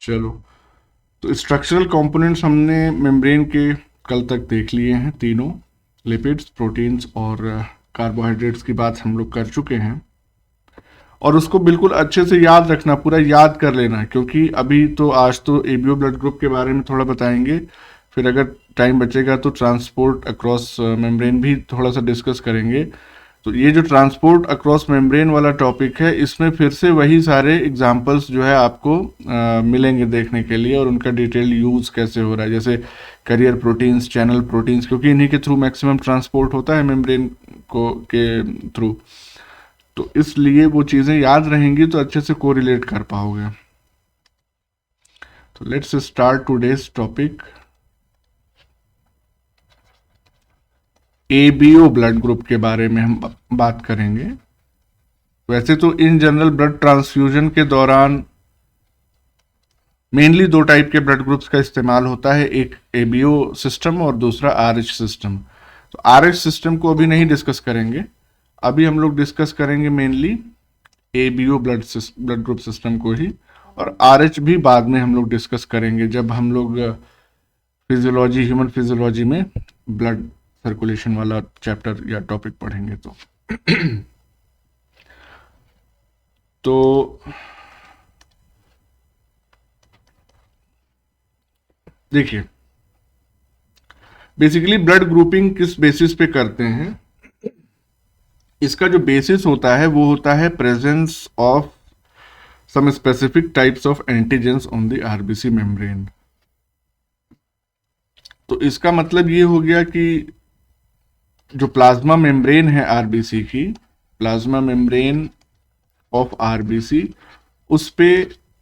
चलो, तो structural components हमने मेम्ब्रेन के कल तक देख लिए हैं तीनों। लिपिड्स, प्रोटीन्स और कार्बोहाइड्रेट्स की बात हम लोग कर चुके हैं, और उसको बिल्कुल अच्छे से याद रखना, पूरा याद कर लेना, क्योंकि अभी तो आज तो एबीओ ब्लड ग्रुप के बारे में थोड़ा बताएंगे, फिर अगर टाइम बचेगा तो ट्रांसपोर्ट अक्रॉस मेम्ब्रेन भी थोड़ा सा डिस्कस करेंगे। तो ये जो ट्रांसपोर्ट अक्रॉस मेम्ब्रेन वाला टॉपिक है, इसमें फिर से वही सारे एग्जांपल्स जो है आपको मिलेंगे देखने के लिए, और उनका डिटेल यूज़ कैसे हो रहा है, जैसे करियर प्रोटीन्स, चैनल प्रोटीन्स, क्योंकि इन्हीं के थ्रू मैक्सिमम ट्रांसपोर्ट होता है मेम्ब्रेन को के थ्रू। तो इसलिए वो चीज़ें याद रहेंगी तो अच्छे से कोरिलेट कर पाओगे। तो let's start today's topic. ABO blood group के बारे में हम बात करेंगे। वैसे तो इन जनरल ब्लड ट्रांसफ्यूजन के दौरान मेनली दो टाइप के ब्लड ग्रुप्स का इस्तेमाल होता है, एक एबीओ सिस्टम और दूसरा आरएच सिस्टम। तो आरएच सिस्टम को अभी नहीं डिस्कस करेंगे, अभी हम लोग डिस्कस करेंगे mainly ABO blood group system को ही, और आरएच भी बाद में हम लोग डिस्कस करेंगे जब हम लोग फिजियोलॉजी, ह्यूमन फिजियोलॉजी में ब्लड सर्कुलेशन वाला चैप्टर या टॉपिक पढ़ेंगे। तो देखिए, बेसिकली ब्लड ग्रुपिंग किस बेसिस पे करते हैं, इसका जो बेसिस होता है वो होता है presence of some specific types of antigens on the RBC membrane. तो इसका मतलब ये हो गया कि जो प्लाज्मा मेम्ब्रेन है आरबीसी की, प्लाज्मा मेम्ब्रेन ऑफ आरबीसी, उस पे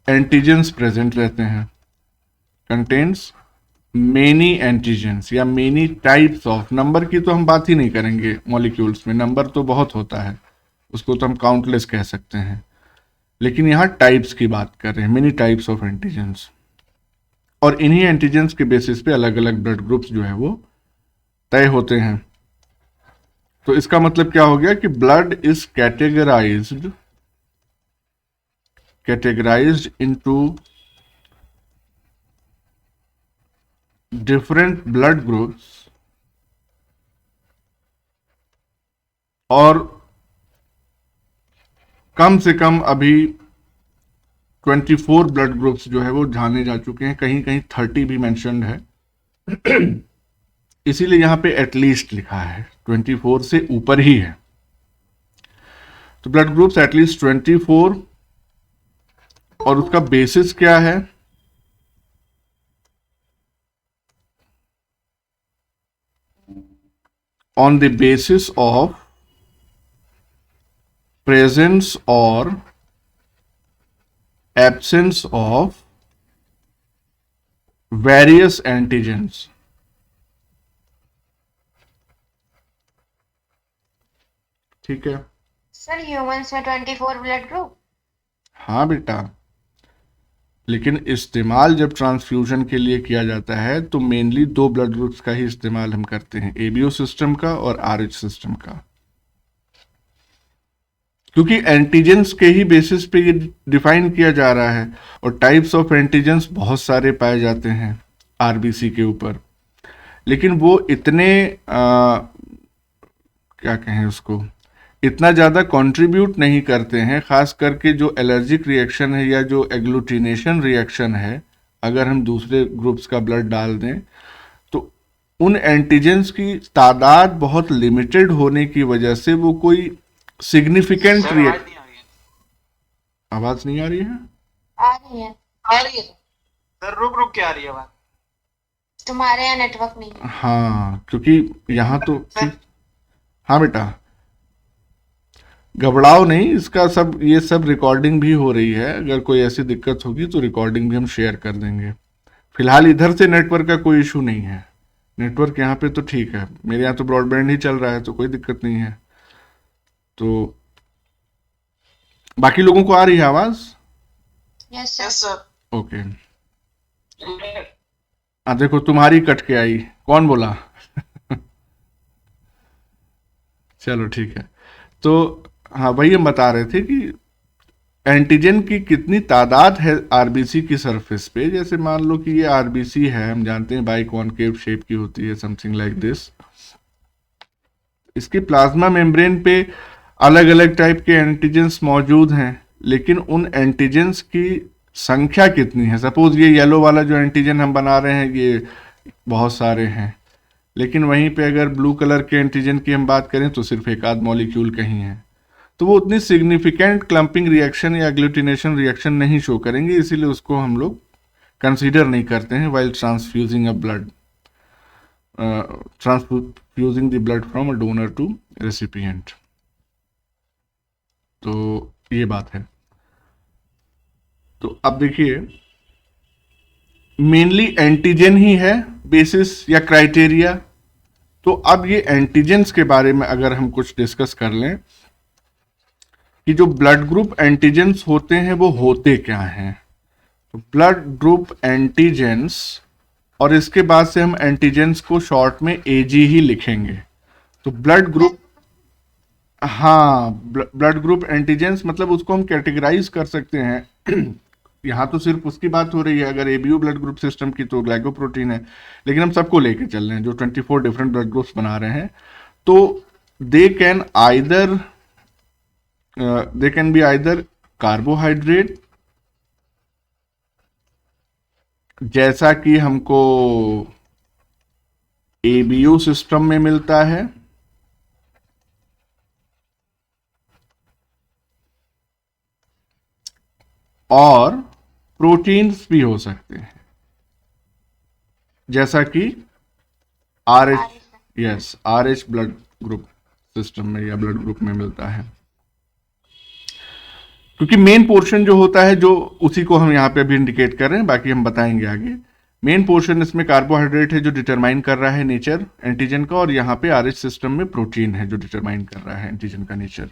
एंटीजेंस प्रेजेंट रहते हैं, कंटेन्स मेनी एंटीजेंस या मेनी टाइप्स ऑफ। नंबर की तो हम बात ही नहीं करेंगे, मॉलिक्यूल्स में नंबर तो बहुत होता है, उसको तो हम काउंटलेस कह सकते हैं, लेकिन यहाँ टाइप्स की बात कर रहे हैं, मेनी टाइप्स ऑफ एंटीजेंस। और इन्हीं एंटीजेंस के बेसिस पे अलग अलग ब्लड ग्रुप्स जो है वो तय होते हैं। तो इसका मतलब क्या हो गया कि blood is categorised into different blood groups, और कम से कम अभी 24 ब्लड ग्रुप्स जो है वो जाने जा चुके हैं, कहीं कहीं 30 भी मेंशन्ड है, इसीलिए यहां पे एटलीस्ट लिखा है, 24 से ऊपर ही है। तो ब्लड ग्रुप्स एटलीस्ट 24, और उसका बेसिस क्या है, on the basis of presence और एब्सेंस ऑफ वेरियस एंटीजेंस। ठीक है, सर ह्यूमंस में 24 ब्लड ग्रुप? हाँ बेटा, लेकिन इस्तेमाल जब ट्रांसफ्यूजन के लिए किया जाता है तो मेनली दो ब्लड ग्रुप्स का ही इस्तेमाल हम करते हैं, एबीओ सिस्टम का और आरएच सिस्टम का, क्योंकि एंटीजेंस के ही बेसिस पे ये डिफाइन किया जा रहा है, और टाइप्स ऑफ एंटीजेंस बहुत सारे पाए जाते हैं आरबीसी के ऊपर, लेकिन वो इतने क्या कहें उसको, इतना ज़्यादा कंट्रीब्यूट नहीं करते हैं, खास करके जो एलर्जिक रिएक्शन है या जो एग्लूटिनेशन रिएक्शन है, अगर हम दूसरे ग्रुप्स का ब्लड डाल दें तो उन एंटीजेंस की तादाद बहुत लिमिटेड होने की वजह से वो कोई सिग्निफिकेंट रिएक्ट। आवाज नहीं आ रही है? आ रही है। आ रही है सर, रुक रुक के आ रही है बात। तुम्हारे यहाँ नेटवर्क नहीं है। हाँ, क्योंकि यहाँ तो हाँ बेटा, घबराओ नहीं, इसका सब, ये सब रिकॉर्डिंग भी हो रही है, अगर कोई ऐसी दिक्कत होगी तो रिकॉर्डिंग भी हम शेयर कर देंगे। फिलहाल इधर से नेटवर्क का कोई इशू नहीं है, नेटवर्क यहाँ पे तो ठीक है, मेरे यहाँ तो ब्रॉडबैंड ही चल रहा है, तो कोई दिक्कत नहीं है। तो बाकी लोगों को आ रही है आवाज? Yes yes sir. Sir. Okay, देखो तुम्हारी कट के आई, कौन बोला? चलो ठीक है। तो हाँ, वही हम बता रहे थे कि एंटीजन की कितनी तादाद है आरबीसी की सरफेस पे, जैसे मान लो कि ये आरबीसी है, हम जानते हैं बाई कॉनकेव शेप की होती है, समथिंग लाइक दिस। इसके प्लाज्मा मेम्ब्रेन पे अलग अलग टाइप के एंटीजेंस मौजूद हैं, लेकिन उन एंटीजेंस की संख्या कितनी है? सपोज ये येलो वाला जो एंटीजन हम बना रहे हैं ये बहुत सारे हैं, लेकिन वहीं पे अगर ब्लू कलर के एंटीजन की हम बात करें तो सिर्फ एक आध मॉलिक्यूल कहीं है, तो वो उतनी सिग्निफिकेंट क्लम्पिंग रिएक्शन या एग्लूटिनेशन रिएक्शन नहीं शो करेंगे, इसीलिए उसको हम लोग कंसीडर नहीं करते हैं while transfusing a blood, transfusing the blood from a donor to recipient. तो ये बात है। तो अब देखिए, मेनली एंटीजन ही है बेसिस या क्राइटेरिया। तो अब ये एंटीजेंस के बारे में अगर हम कुछ डिस्कस कर लें कि जो ब्लड ग्रुप एंटीजेंस होते हैं वो होते क्या हैं। तो ब्लड ग्रुप एंटीजेंस, और इसके बाद से हम एंटीजेंस को शॉर्ट में एजी ही लिखेंगे। तो ब्लड ग्रुप, हाँ, ब्लड ग्रुप एंटीजेंस मतलब उसको हम कैटेगराइज कर सकते हैं। यहाँ तो सिर्फ उसकी बात हो रही है, अगर एबीओ ब्लड ग्रुप सिस्टम की तो ग्लाइकोप्रोटीन है, लेकिन हम सबको लेके चल रहे हैं जो 24 डिफरेंट ब्लड ग्रुप्स बना रहे हैं। तो they can be either carbohydrate, जैसा कि हमको एबीओ सिस्टम में मिलता है, और प्रोटीन्स भी हो सकते हैं, जैसा कि आरएच ब्लड ग्रुप सिस्टम में या ब्लड ग्रुप में मिलता है। क्योंकि मेन पोर्शन जो होता है, जो उसी को हम यहाँ पे अभी इंडिकेट कर रहे हैं, बाकी हम बताएंगे आगे। मेन पोर्शन इसमें कार्बोहाइड्रेट है जो डिटरमाइन कर रहा है नेचर एंटीजन का, और यहाँ पे आरएच सिस्टम में प्रोटीन है जो डिटरमाइन कर रहा है एंटीजन का नेचर।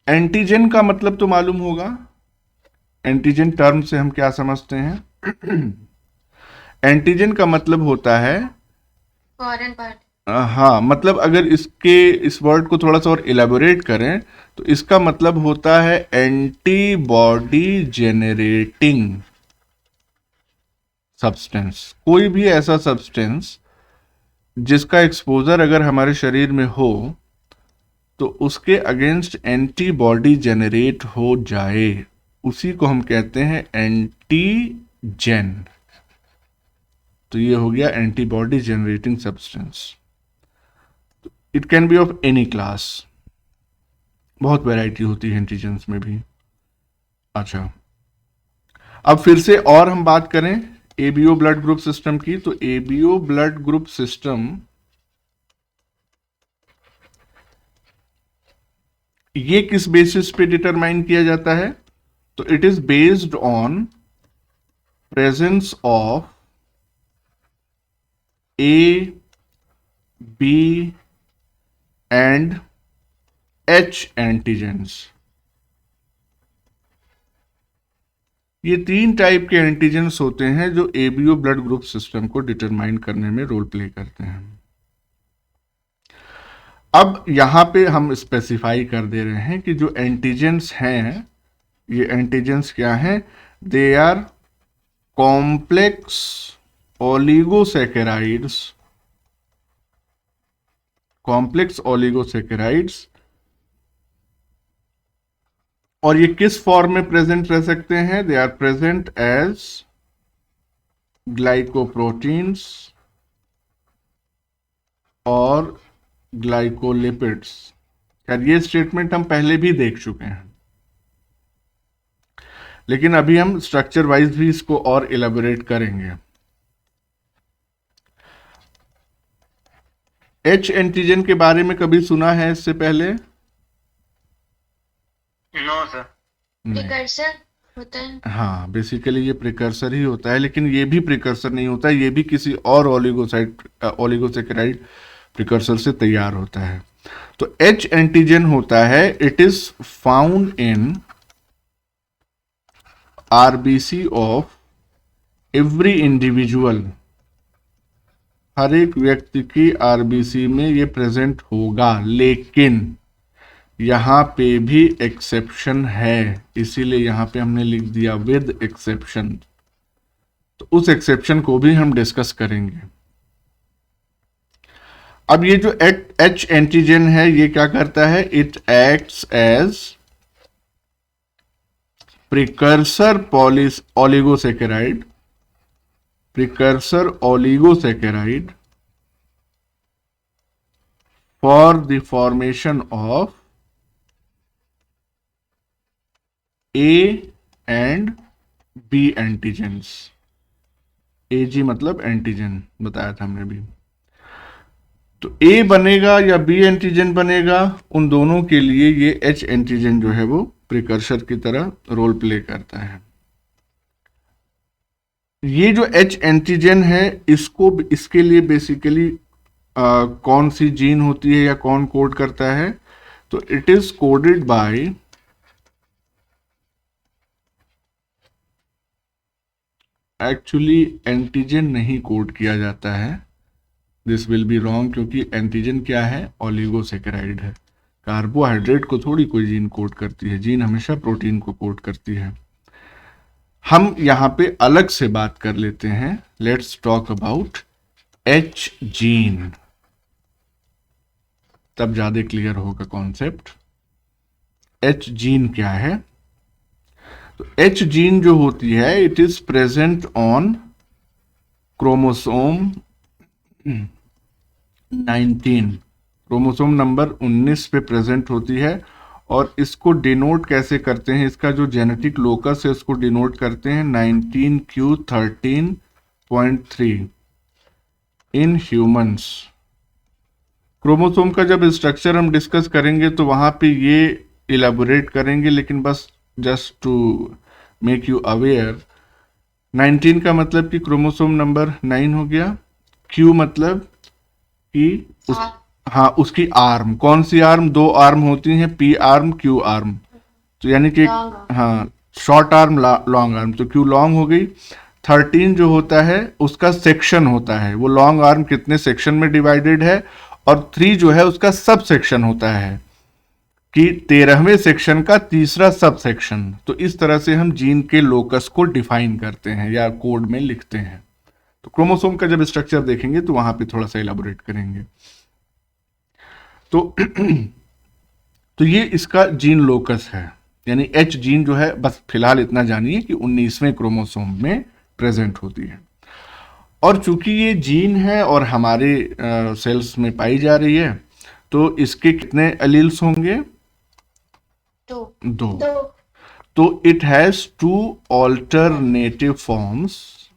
एंटीजन का मतलब तो मालूम होगा, एंटीजन टर्म से हम क्या समझते हैं? एंटीजन का मतलब होता है फॉरेन पार्ट। हाँ, मतलब अगर इस वर्ड को थोड़ा सा और इलेबोरेट करें तो इसका मतलब होता है एंटीबॉडी जेनरेटिंग सब्सटेंस। कोई भी ऐसा सब्सटेंस जिसका एक्सपोजर अगर हमारे शरीर में हो तो उसके अगेंस्ट एंटीबॉडी जेनरेट हो जाए, उसी को हम कहते हैं एंटीजेन। तो ये हो गया antibody generating substance. It can be of any class, बहुत वैरायटी होती है एंटीजेंस में भी। अच्छा, अब फिर से और हम बात करें एबीओ ब्लड ग्रुप सिस्टम की। तो एबीओ ब्लड ग्रुप सिस्टम ये किस बेसिस पे डिटरमाइन किया जाता है? तो it is based on presence of A, B and H antigens. ये 3 टाइप के एंटीजेंस होते हैं जो एबीओ ब्लड ग्रुप सिस्टम को डिटरमाइन करने में रोल प्ले करते हैं। अब यहां पे हम स्पेसिफाई कर दे रहे हैं कि जो एंटीजेंस हैं, ये एंटीजेंस क्या हैं? They are complex oligosaccharides, complex oligosaccharides. और ये किस फॉर्म में प्रेजेंट रह सकते हैं? They are present as glycoproteins और ग्लाइकोलिपिड्स। यार ये स्टेटमेंट हम पहले भी देख चुके हैं, लेकिन अभी हम स्ट्रक्चर वाइज भी इसको और इलेबोरेट करेंगे। एच एंटीजन के बारे में कभी सुना है इससे पहले? No sir. प्रिकर्सर होता है। हाँ, बेसिकली ये प्रिकर्सर ही होता है, लेकिन ये भी प्रिकर्सर नहीं होता है, ये भी किसी और ओलिगोसैकेराइड प्रिकर्सर से तैयार होता है। तो एच एंटीजन होता है, it is found in RBC of every individual. हर एक व्यक्ति की आरबीसी में ये प्रेजेंट होगा, लेकिन यहाँ पे भी एक्सेप्शन है, इसीलिए यहाँ पे हमने लिख दिया विद एक्सेप्शन। तो उस एक्सेप्शन को भी हम डिस्कस करेंगे। अब ये जो एच एंटीजन है ये क्या करता है, it acts as precursor oligosaccharide, precursor oligosaccharide for the formation of A and B antigens। AG मतलब एंटीजन बताया था हमने भी। तो A बनेगा या B एंटीजन बनेगा, उन दोनों के लिए ये H एंटीजन जो है वो प्रिकर्सर की तरह रोल प्ले करता है। ये जो H एंटीजन है इसके लिए बेसिकली कौन सी जीन होती है या कौन कोड करता है, तो it is coded bye actually antigen नहीं कोड किया जाता है, दिस विल बी रॉन्ग, क्योंकि एंटीजन क्या है, ओलिगोसेकेराइड है। कार्बोहाइड्रेट को थोड़ी कोई जीन कोड करती है, जीन हमेशा प्रोटीन को कोड करती है। हम यहां पे अलग से बात कर लेते हैं, let's talk about H gene, तब ज्यादा क्लियर होगा कॉन्सेप्ट। एच जीन क्या है, तो एच जीन जो होती है it is present on chromosome 19, chromosome number 19 पे प्रेजेंट होती है। और इसको डिनोट कैसे करते हैं, इसका जो जेनेटिक लोकस है उसको डिनोट करते हैं 19q13.3 इन ह्यूमंस। क्रोमोसोम का जब स्ट्रक्चर हम डिस्कस करेंगे तो वहां पे ये इलेबोरेट करेंगे, लेकिन बस just to make you aware, 19 का मतलब कि क्रोमोसोम नंबर 9 हो गया, Q मतलब कि हाँ उसकी आर्म, कौन सी आर्म, दो आर्म होती हैं, P आर्म Q आर्म, तो यानी कि हाँ शॉर्ट आर्म लॉन्ग आर्म, तो Q लॉन्ग हो गई। 13 जो होता है उसका सेक्शन होता है, वो लॉन्ग आर्म कितने सेक्शन में डिवाइडेड है, और 3 जो है उसका सब सेक्शन होता है कि 13वें सेक्शन का तीसरा सब सेक्शन। तो इस तरह से हम जीन के लोकस को डिफाइन करते हैं या कोड में लिखते हैं। तो क्रोमोसोम का जब स्ट्रक्चर देखेंगे तो वहां पे थोड़ा सा इलाबोरेट करेंगे। तो ये इसका जीन लोकस है, यानी एच जीन जो है, बस फिलहाल इतना जानिए कि 19वें क्रोमोसोम में प्रेजेंट होती है। और चूंकि ये जीन है और हमारे सेल्स में पाई जा रही है, तो इसके कितने एलील्स होंगे, दो। तो it has two alternative forms,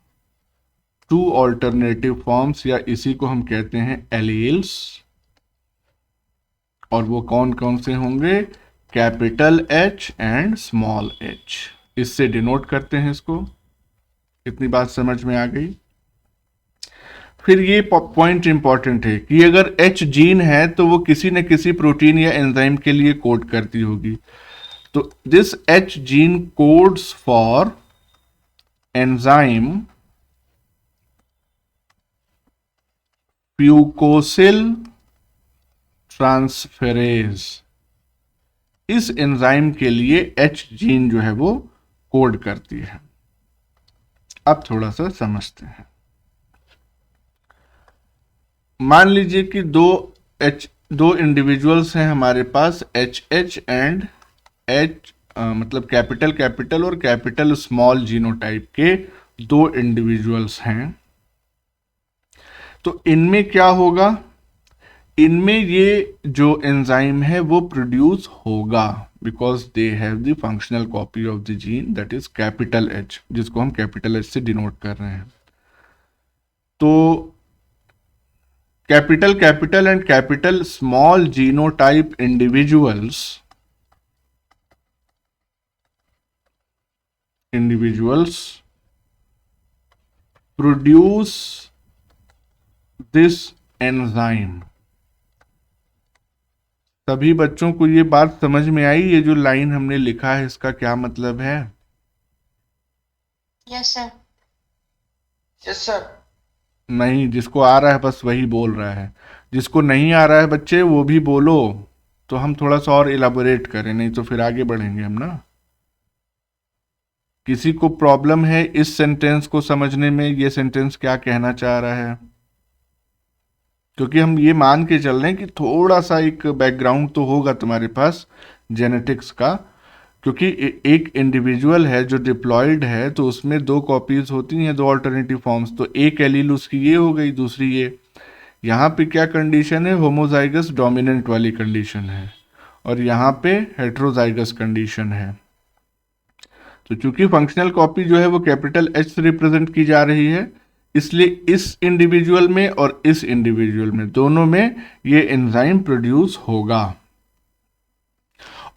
या इसी को हम कहते हैं एलील्स। और वो कौन कौन से होंगे, capital H and small h, इससे डिनोट करते हैं इसको। इतनी बात समझ में आ गई। फिर ये पॉइंट इंपॉर्टेंट है कि अगर H जीन है तो वो किसी न किसी प्रोटीन या एंजाइम के लिए कोड करती होगी। तो this H gene codes for enzyme fucosyl transferase, इस एंजाइम के लिए H जीन जो है वो कोड करती है। अब थोड़ा सा समझते हैं। मान लीजिए कि दो इंडिविजुअल्स हैं हमारे पास, HH एंड H, मतलब कैपिटल और कैपिटल स्मॉल जीनोटाइप के दो इंडिविजुअल्स हैं। तो इनमें क्या होगा, इनमें ये जो एंजाइम है वो प्रोड्यूस होगा because they have the functional copy of the gene that is capital H, जिसको हम कैपिटल H से डिनोट कर रहे हैं। तो capital and capital small genotype individuals produce this enzyme. सभी बच्चों को ये बात समझ में आई, ये जो लाइन हमने लिखा है इसका क्या मतलब है? Yes sir. Yes sir. नहीं, जिसको आ रहा है बस वही बोल रहा है, जिसको नहीं आ रहा है बच्चे वो भी बोलो। तो हम थोड़ा सा और इलाबोरेट करें, नहीं तो फिर आगे बढ़ेंगे हम ना। किसी को प्रॉब्लम है इस सेंटेंस को समझने में, ये सेंटेंस क्या कहना चाह रहा है? क्योंकि हम ये मान के चल रहे हैं कि थोड़ा सा एक बैकग्राउंड तो होगा तुम्हारे पास जेनेटिक्स का, क्योंकि एक इंडिविजुअल है जो डिप्लॉयड है तो उसमें दो कॉपीज होती हैं, दो अल्टरनेटिव फॉर्म्स, तो एक एलील उसकी ये हो गई, दूसरी ये। यहाँ पे क्या कंडीशन है? होमोजाइगस डोमिनेंट वाली कंडीशन है, और यहाँ पे हेट्रोजाइगस कंडीशन है। तो चूंकि फंक्शनल कॉपी जो है वो कैपिटल एच से रिप्रेजेंट की जा रही है, इसलिए इस इंडिविजुअल में और इस इंडिविजुअल में, दोनों में ये एंजाइम प्रोड्यूस होगा।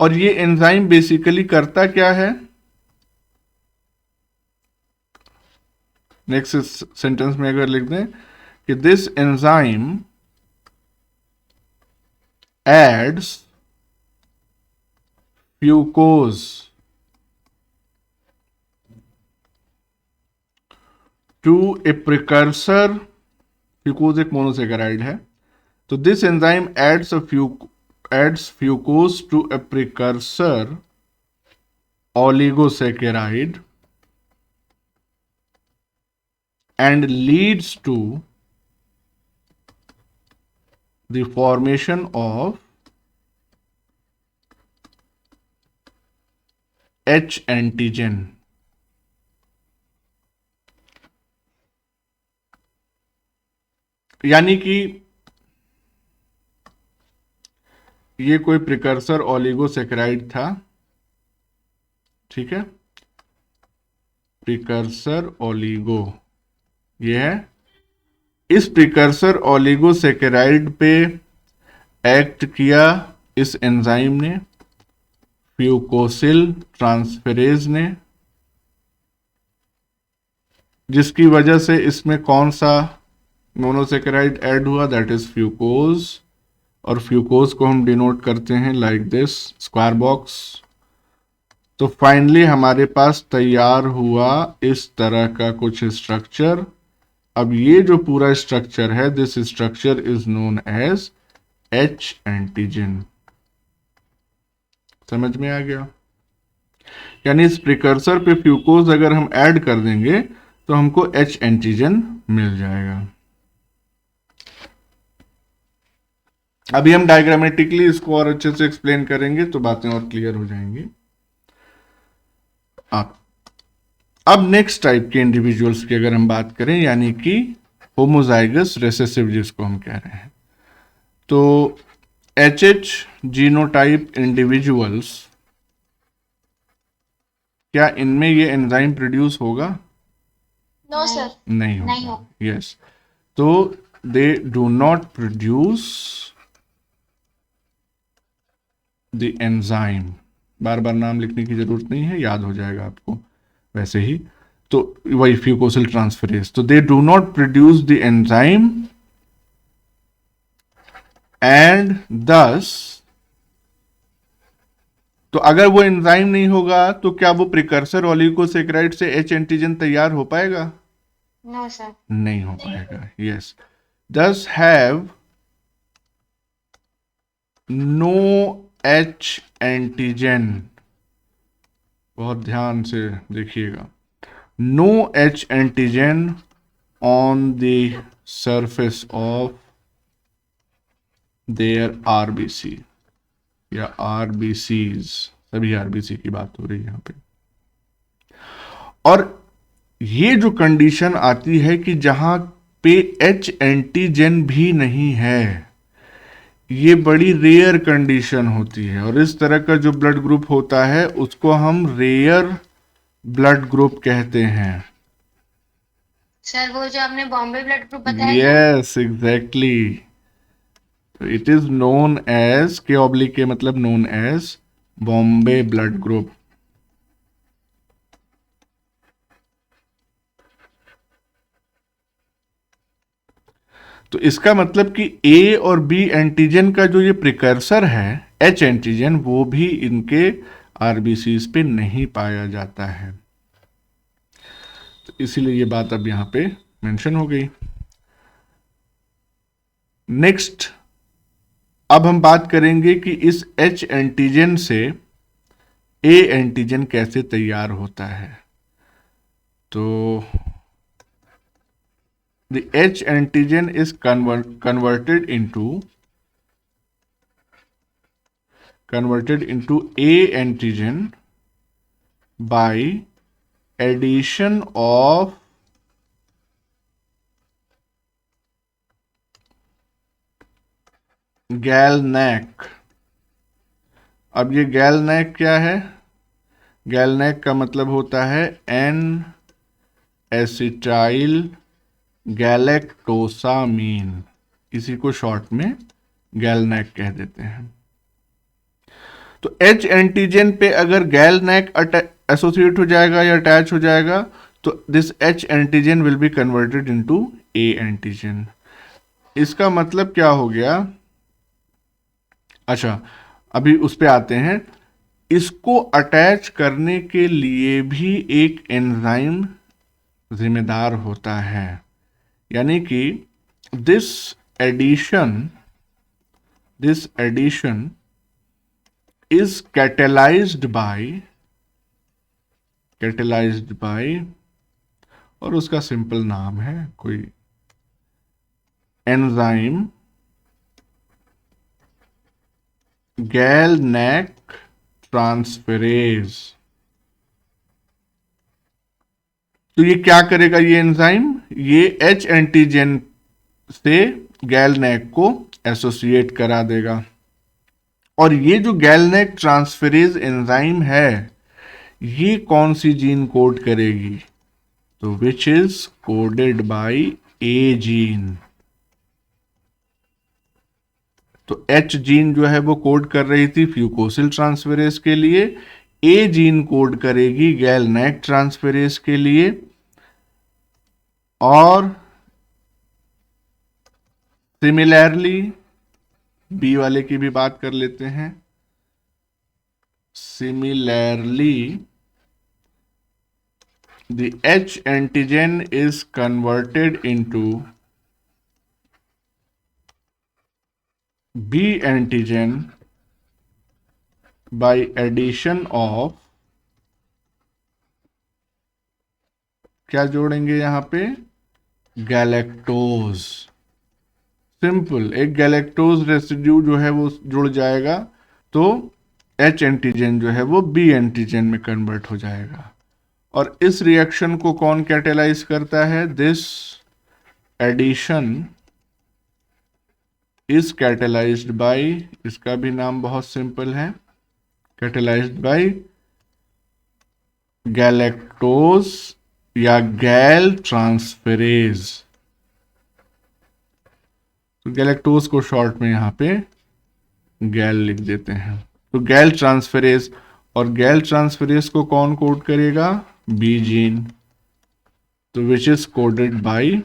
और ये एंजाइम बेसिकली करता क्या है? नेक्स्ट सेंटेंस में अगर लिख दें कि this enzyme adds fucose to a precursor, fucose एक मोनोसेकेराइड है, तो this enzyme adds fucose to a precursor oligosaccharide and leads to the formation of H antigen। यानी कि ये कोई प्रिकर्सर ओलिगोसेकेराइड था, ठीक है, प्रिकर्सर ओलिगो ये है। इस प्रिकर्सर ओलिगोसेकेराइड पे एक्ट किया इस एंजाइम ने, फ्यूकोसिल ट्रांसफेरेज ने, जिसकी वजह से इसमें कौन सा मोनोसेकेराइड ऐड हुआ? That is fucose. और फ्यूकोज को हम डिनोट करते हैं लाइक दिस, स्क्वायर बॉक्स। तो फाइनली हमारे पास तैयार हुआ इस तरह का कुछ स्ट्रक्चर। अब ये जो पूरा स्ट्रक्चर है, this structure is known as H antigen. समझ में आ गया? यानी इस प्रिकर्सर पे फ्यूकोज अगर हम ऐड कर देंगे तो हमको एच एंटीजन मिल जाएगा। अभी हम डायग्रामेटिकली इसको और अच्छे से एक्सप्लेन करेंगे तो बातें और क्लियर हो जाएंगी। अब नेक्स्ट टाइप के इंडिविजुअल्स की अगर हम बात करें, यानी कि होमोजाइगस रिसेसिव जिसको हम कह रहे हैं, तो एचएच जीनोटाइप इंडिविजुअल्स, क्या इनमें ये एंजाइम प्रोड्यूस होगा? No sir. नहीं नहीं होगा। होगा। यस, तो they do not produce the enzyme. बार बार नाम लिखने की जरूरत नहीं है, याद हो जाएगा आपको वैसे ही। तो वही फ्यूकोसिल ट्रांसफेरेज, तो they do not produce the enzyme and दस, तो अगर वो एंजाइम नहीं होगा तो क्या वो प्रिकर्सर ओलिगोसेकेराइड से एच एंटीजन तैयार हो पाएगा? No sir. नहीं हो पाएगा। यस, दस हैव नो एच एंटीजन। बहुत ध्यान से देखिएगा, no H antigen on the surface of their RBC या आरबीसीज, सभी आरबीसी की बात हो रही है यहां पे। और ये जो कंडीशन आती है कि जहां पे एच एंटीजन भी नहीं है, ये बड़ी रेयर कंडीशन होती है। और इस तरह का जो ब्लड ग्रुप होता है उसको हम रेयर ब्लड ग्रुप कहते हैं। सर वो जो आपने बॉम्बे ब्लड ग्रुप बताया। Yes exactly, it is known as, के ऑब्लिक के मतलब known as Bombay blood group. तो इसका मतलब कि ए और बी एंटीजन का जो ये प्रिकर्सर है एच एंटीजन, वो भी इनके आरबीसीज पे नहीं पाया जाता है। तो इसीलिए ये बात अब यहां पे मेंशन हो गई। नेक्स्ट अब हम बात करेंगे कि इस H एंटीजन से A एंटीजन कैसे तैयार होता है। तो the H antigen is converted into A antigen by addition of GalNAc। अब ये GalNAc क्या है? GalNAc का मतलब होता है एन एसिटाइल गैलेक्टोसामीन, इसी को शॉर्ट में GalNAc कह देते हैं। तो H एंटीजन पे अगर GalNAc एसोसिएट हो जाएगा या अटैच हो जाएगा तो this H antigen will be converted into A antigen. इसका मतलब क्या हो गया? अच्छा, अभी उस पे आते हैं। इसको अटैच करने के लिए भी एक एंजाइम जिम्मेदार होता है, यानी कि this addition is catalyzed by और उसका सिंपल नाम है कोई एंजाइम GalNAc ट्रांसफेरेज। तो ये क्या करेगा? ये एंजाइम ये H एंटीजन से GalNAc को एसोसिएट करा देगा, और ये जो GalNAc ट्रांसफेरेज एंजाइम है ये कौन सी जीन कोड करेगी? तो which is coded bye A gene. तो H जीन जो है वो कोड कर रही थी फ्यूकोसिल ट्रांसफेरेज के लिए, A जीन कोड करेगी GalNAc ट्रांसफेरेज के लिए, और सिमिलरली बी वाले की भी बात कर लेते हैं। Similarly the H antigen is converted into B antigen by addition of, क्या जोड़ेंगे यहां पे? गैलेक्टोज। सिंपल, एक गैलेक्टोज रेसिड्यू जो है वो जुड़ जाएगा तो H एंटीजन जो है वो B एंटीजन में कन्वर्ट हो जाएगा। और इस रिएक्शन को कौन कैटेलाइज करता है? This addition is catalysed by, इसका भी नाम बहुत सिंपल है, कैटेलाइज्ड बाय गैलेक्टोज या गैल ट्रांसफेरेज। तो गैलेक्टोज को शॉर्ट में यहां पे गैल लिख देते हैं। तो गैल ट्रांसफेरेज, और गैल ट्रांसफेरेज को कौन कोड करेगा? B gene. तो which is coded by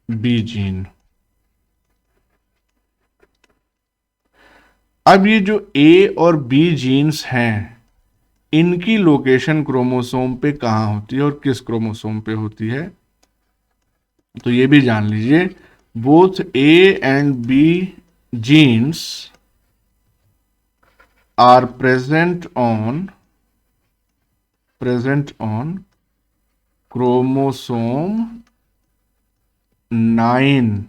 B gene. अब ये जो ए और बी जीन्स हैं इनकी लोकेशन क्रोमोसोम पे कहां होती है और किस क्रोमोसोम पे होती है? तो ये भी जान लीजिए, both A and B genes are present on chromosome 9।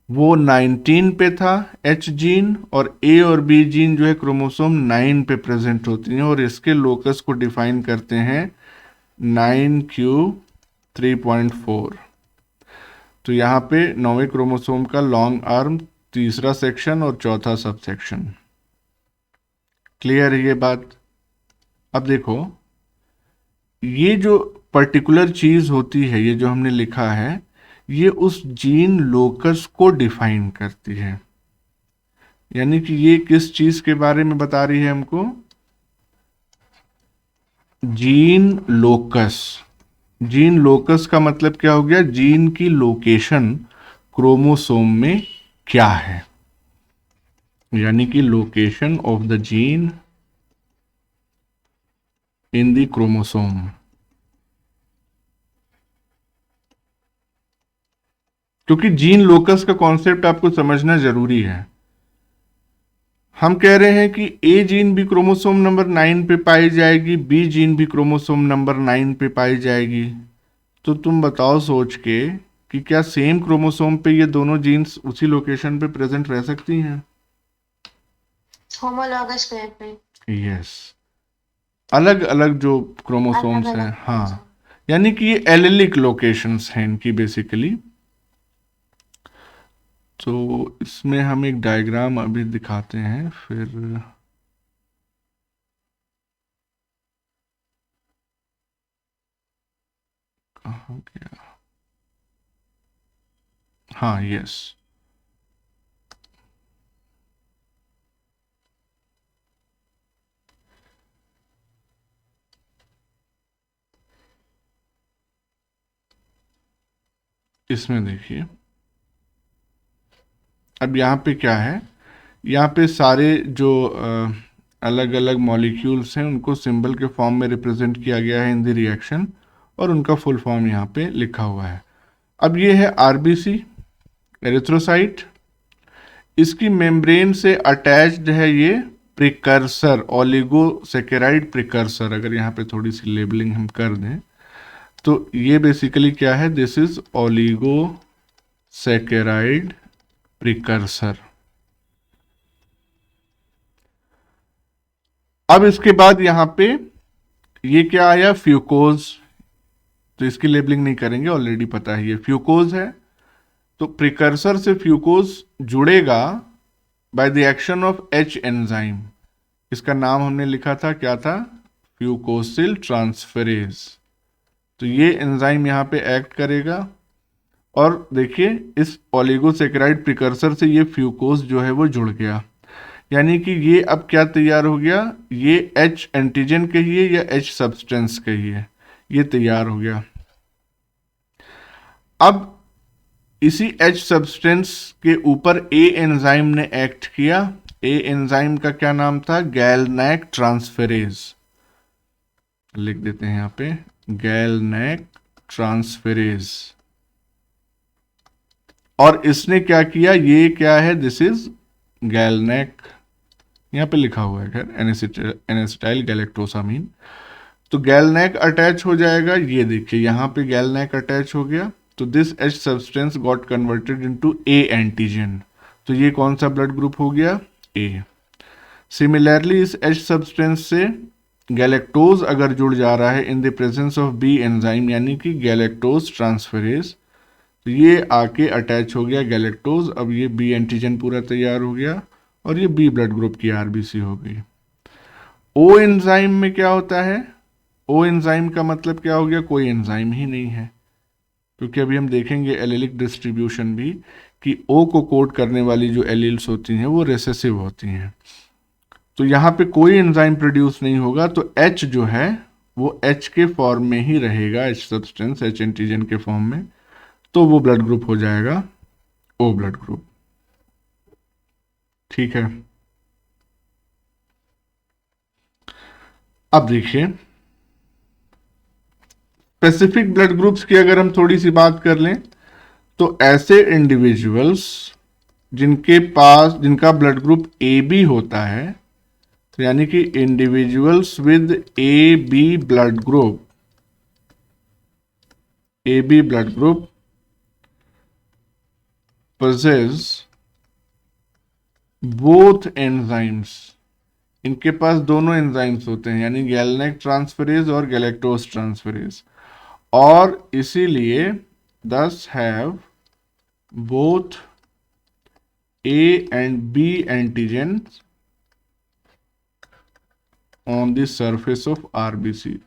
वो 19 पे था H जीन, और A और B जीन जो है क्रोमोसोम 9 पे प्रेजेंट होती हैं, और इसके लोकस को डिफाइन करते हैं 9q3.4। तो यहाँ पे 9वें क्रोमोसोम का लॉन्ग आर्म तीसरा सेक्शन और चौथा सब सेक्शन। क्लियर है ये बात? अब देखो, ये जो पर्टिकुलर चीज होती है, ये जो हमने लिखा है, ये उस जीन लोकस को डिफाइन करती है। यानी कि ये किस चीज के बारे में बता रही है हमको? Gene locus. जीन लोकस का मतलब क्या हो गया? जीन की लोकेशन क्रोमोसोम में क्या है, यानी कि location of the gene in the chromosome. क्योंकि जीन लोकस का कॉन्सेप्ट आपको समझना जरूरी है। हम कह रहे हैं कि ए जीन भी क्रोमोसोम नंबर 9 पे पाई जाएगी, बी जीन भी क्रोमोसोम नंबर 9 पे पाई जाएगी। तो तुम बताओ सोच के कि क्या सेम क्रोमोसोम पे ये दोनों जीन्स उसी लोकेशन पे प्रेजेंट रह सकती हैं? होमोलॉगस पेयर पे यस, अलग अलग जो अलग क्रोमोसोम्स हैं, अलग हाँ, यानी कि ये एलिलिक लोकेशंस हैं इनकी बेसिकली। तो इसमें हम एक डायग्राम अभी दिखाते हैं, फिर कहाँ गया, हाँ यस, इसमें देखिए। अब यहाँ पे क्या है, यहाँ पे सारे जो अलग अलग मॉलिक्यूल्स हैं उनको सिंबल के फॉर्म में रिप्रेजेंट किया गया है इन द रिएक्शन, और उनका फुल फॉर्म यहाँ पे लिखा हुआ है। अब ये है आरबीसी, एरिथ्रोसाइट, इसकी मेम्ब्रेन से अटैच्ड है ये प्रिकर्सर, ओलिगोसेकेराइड प्रिकर्सर। अगर यहाँ पे थोड़ी सी लेबलिंग हम कर दें तो ये बेसिकली क्या है, दिस इज ओलिगोसेकेराइड प्रिकर्सर। अब इसके बाद यहाँ पे ये क्या आया, फ्यूकोज। तो इसकी लेबलिंग नहीं करेंगे, ऑलरेडी पता है ये फ्यूकोज है। तो प्रिकर्सर से फ्यूकोज जुड़ेगा by the action of H enzyme. इसका नाम हमने लिखा था, क्या था, फ्यूकोसिल ट्रांसफेरेज। तो ये एंजाइम यहाँ पे एक्ट करेगा, और देखिए इस ओलिगोसेकेराइड प्रिकर्सर से ये फ्यूकोज जो है वो जुड़ गया, यानी कि ये अब क्या तैयार हो गया, ये एच एंटीजन कहिए या एच सब्सटेंस कहिए, ये तैयार हो गया। अब इसी एच सब्सटेंस के ऊपर ए एंजाइम ने एक्ट किया। ए एंजाइम का क्या नाम था, गैलनैक ट्रांसफेरेज। लिख देते हैं यहाँ पे, गैलनैक ट्रांसफेरेज। और इसने क्या किया, ये क्या है, दिस इज गैलनैक, यहाँ पे लिखा हुआ है खैर, एनेसिटाइल गैलेक्टोसामीन। तो गैलनैक अटैच हो जाएगा, ये देखिए यहाँ पे गैलनैक अटैच हो गया। तो this H substance got converted into A antigen. तो ये कौन सा ब्लड ग्रुप हो गया, ए। सिमिलरली इस एच सब्सटेंस से गैलेक्टोज अगर जुड़ जा रहा है in the presence of B enzyme, यानी कि गैलेक्टोज ट्रांसफेरेज, तो ये आके अटैच हो गया गैलेक्टोज। अब ये बी एंटीजन पूरा तैयार हो गया, और ये बी ब्लड ग्रुप की आरबीसी हो गई। ओ एंजाइम में क्या होता है, ओ एंजाइम का मतलब क्या हो गया, कोई एंजाइम ही नहीं है, क्योंकि अभी हम देखेंगे एलिलिक डिस्ट्रीब्यूशन भी कि ओ को कोड करने वाली जो एलील्स होती हैं वो रेसेसिव होती हैं। तो यहाँ पे कोई एंजाइम प्रोड्यूस नहीं होगा, तो एच जो है वो एच के फॉर्म में ही रहेगा, एच सब्सटेंस एच एंटीजन के फॉर्म में। तो वो ब्लड ग्रुप हो जाएगा ओ ब्लड ग्रुप। ठीक है, अब देखिए स्पेसिफिक ब्लड ग्रुप्स की अगर हम थोड़ी सी बात कर लें, तो ऐसे इंडिविजुअल्स जिनका ब्लड ग्रुप ए बी होता है, तो यानी कि individuals with A B blood group, A B blood group possess both enzymes, इनके पास दोनों एंजाइम्स होते हैं, यानी गैलनैक ट्रांसफेरेज और गैलेक्टोज ट्रांसफेरेज, और इसीलिए thus have both A and B antigen on the surface of RBC.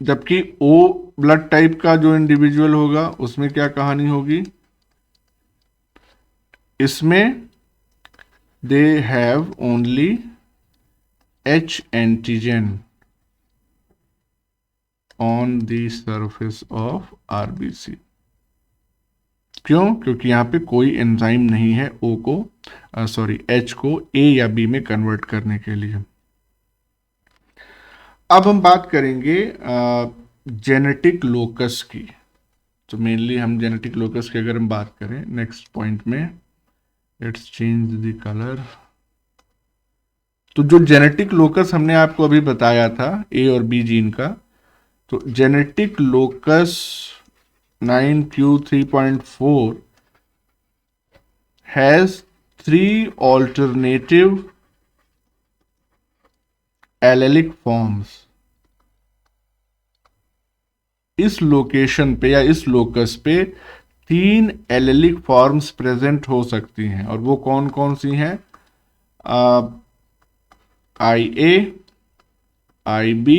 जबकि ओ ब्लड टाइप का जो इंडिविजुअल होगा उसमें क्या कहानी होगी, इसमें they have only H antigen on the surface of RBC. क्यों, क्योंकि यहाँ पे कोई एंजाइम नहीं है ओ को, एच को ए या बी में कन्वर्ट करने के लिए। अब हम बात करेंगे जेनेटिक लोकस की। तो मेनली हम जेनेटिक लोकस की अगर हम बात करें नेक्स्ट पॉइंट में, लेट्स चेंज द कलर। तो जो जेनेटिक लोकस हमने आपको अभी बताया था ए और बी जीन का, तो genetic locus 9q3.4 has 3 alternative allylic forms. इस लोकेशन पे या इस लोकस पे 3 एलेलिक फॉर्म्स प्रेजेंट हो सकती हैं, और वो कौन कौन सी हैं? IA, IB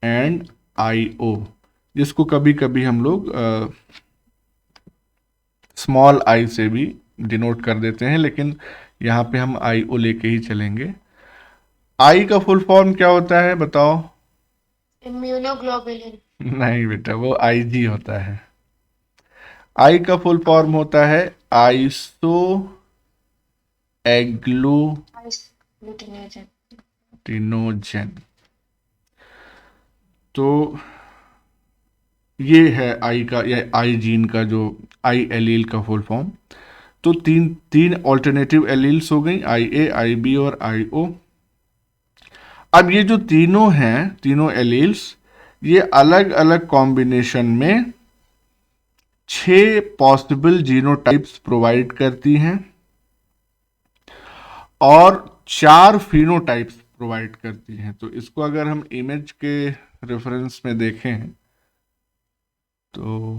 एंड IO, जिसको कभी कभी हम लोग स्मॉल आई से भी डिनोट कर देते हैं, लेकिन यहाँ पे हम IO लेके ही चलेंगे। आई का फुल फॉर्म क्या होता है बताओ? इम्यूनोग्लोबुलिन। नहीं बेटा, वो IG होता है। आई का फुल फॉर्म होता है आइसो एग्लूटिनोजन। तो ये है आई का या आई जीन का जो आई एलील का फुल फॉर्म। तो तीन ऑल्टरनेटिव एलील्स हो गई, IA, IB और IO। अब ये जो तीनों हैं, तीनों एलील्स, ये अलग अलग कॉम्बिनेशन में 6 पॉसिबल जीनोटाइप्स प्रोवाइड करती हैं और 4 फिनोटाइप्स प्रोवाइड करती हैं। तो इसको अगर हम इमेज के रेफरेंस में देखें तो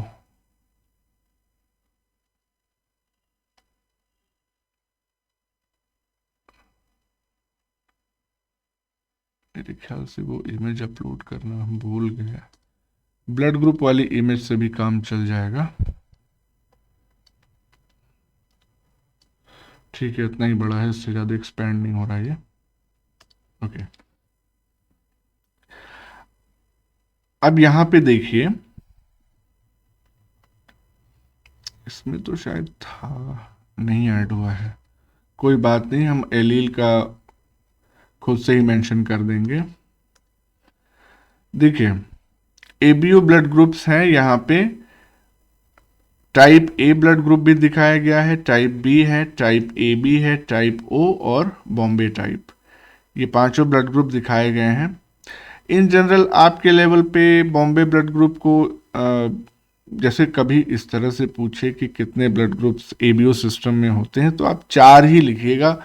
मेरे ख्याल से वो इमेज अपलोड करना हम भूल गए। ब्लड ग्रुप वाली इमेज से भी काम चल जाएगा। ठीक है, इतना ही बड़ा है, इससे ज़्यादा एक्सपैंड नहीं हो रहा है ये। ओके, अब यहाँ पे देखिए, इसमें तो शायद था, नहीं ऐड हुआ है, कोई बात नहीं, हम एलील का खुद से ही मेंशन कर देंगे। देखिए, ABO ब्लड ग्रुप्स हैं यहाँ पे। टाइप A ब्लड ग्रुप भी दिखाया गया है, टाइप B है, टाइप AB है, टाइप O और बॉम्बे टाइप, ये पांचों ब्लड ग्रुप दिखाए गए हैं। इन जनरल आपके लेवल पे बॉम्बे ब्लड ग्रुप को जैसे कभी इस तरह से पूछे कि कितने ब्लड ग्रुप्स ABO सिस्टम में होते हैं, तो आप 4 ही लिखिएगा।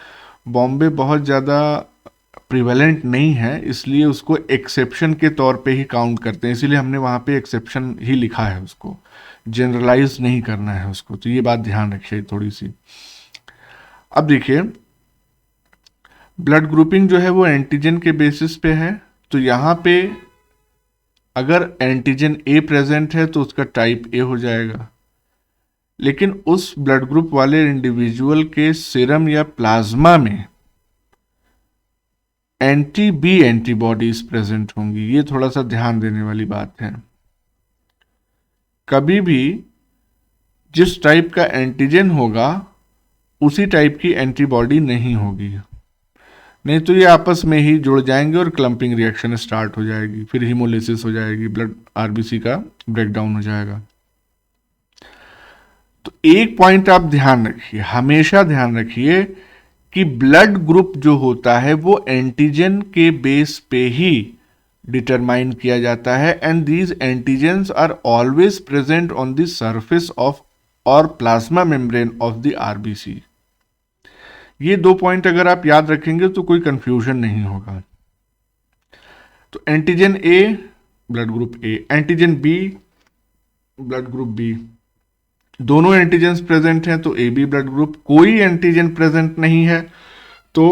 बॉम्बे बहुत ज़्यादा प्रिवेलेंट नहीं है, इसलिए उसको एक्सेप्शन के तौर पे ही काउंट करते हैं, इसीलिए हमने वहाँ पे एक्सेप्शन ही लिखा है, उसको जनरलाइज नहीं करना है उसको। तो ये बात ध्यान रखिए थोड़ी सी। अब देखिए, ब्लड ग्रुपिंग जो है वो एंटीजन के बेसिस पे है। तो यहाँ पे अगर एंटीजन A प्रेजेंट है तो उसका टाइप A हो जाएगा, लेकिन उस ब्लड ग्रुप वाले इंडिविजुअल के सीरम या प्लाज्मा में एंटी-B एंटीबॉडीज प्रेजेंट होंगी। ये थोड़ा सा ध्यान देने वाली बात है। कभी भी जिस टाइप का एंटीजन होगा उसी टाइप की एंटीबॉडी नहीं होगी, नहीं तो ये आपस में ही जुड़ जाएंगे और क्लम्पिंग रिएक्शन स्टार्ट हो जाएगी, फिर हीमोलिसिस हो जाएगी, ब्लड RBC का ब्रेकडाउन हो जाएगा। तो एक पॉइंट आप ध्यान रखिए, हमेशा ध्यान रखिए कि ब्लड ग्रुप जो होता है वो एंटीजन के बेस पे ही डिटरमाइन किया जाता है, and these antigens are always present on the surface of और plasma membrane of the RBC। ये 2 पॉइंट अगर आप याद रखेंगे तो कोई कंफ्यूजन नहीं होगा। तो antigen A blood group A, antigen B blood group B, दोनों एंटीजेंस प्रेजेंट हैं तो AB ब्लड ग्रुप। कोई एंटीजन प्रेजेंट नहीं है तो